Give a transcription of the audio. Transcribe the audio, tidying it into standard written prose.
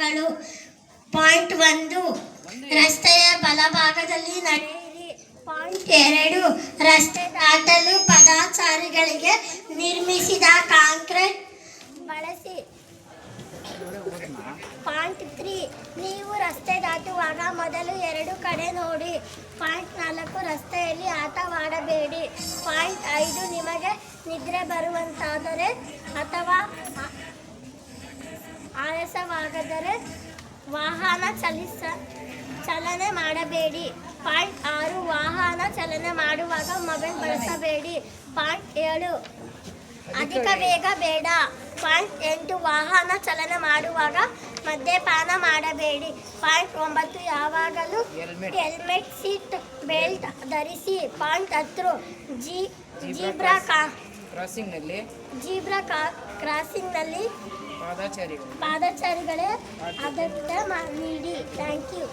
ನಿಯಮಗಳು. ಪಾಯಿಂಟ್ 1, ರಸ್ತೆಯ ಬಲಭಾಗದಲ್ಲಿ ನಡೆಯಿರಿ. ಪಾಯಿಂಟ್ 2, ರಸ್ತೆ ದಾಟಲು ಪಾದಚಾರಿಗಳಿಗೆ ನಿರ್ಮಿಸಿದ ಕಾಂಕ್ರೀಟ್ ಬಳಸಿ. ಪಾಯಿಂಟ್ 3, ನೀವು ರಸ್ತೆ ದಾಟುವಾಗ ಮೊದಲು 2 ಕಡೆ ನೋಡಿ. ಪಾಯಿಂಟ್ 4, ರಸ್ತೆಯಲ್ಲಿ ಆಟವಾಡಬೇಡಿ. ಪಾಯಿಂಟ್ 5, ನಿಮಗೆ ನಿದ್ರೆ ಬರುವಂತಾದರೆ ಅಥವಾ ಆಯಾಸವಾಗದರೆ ವಾಹನ ಚಲನೆ ಮಾಡಬೇಡಿ. ಪಾಯಿಂಟ್ 6, ವಾಹನ ಚಲನೆ ಮಾಡುವಾಗ ಮೊಬೈಲ್ ಬಳಸಬೇಡಿ. ಪಾಯಿಂಟ್ 7, ಅಧಿಕ ವೇಗ ಬೇಡ. ಪಾಯಿಂಟ್ 8, ವಾಹನ ಚಲನೆ ಮಾಡುವಾಗ ಮದ್ಯಪಾನ ಮಾಡಬೇಡಿ. ಪಾಯಿಂಟ್ 9, ಯಾವಾಗಲೂ ಹೆಲ್ಮೆಟ್ ಸೀಟ್ ಬೆಲ್ಟ್ ಧರಿಸಿ. ಪಾಯಿಂಟ್ 10, ಜೀಬ್ರಾ ಕ್ರಾಸಿಂಗ್ನಲ್ಲಿ ಪಾದಚಾರಿಗಳೇ ಅಗತ್ಯ ನೀಡಿ. Thank you.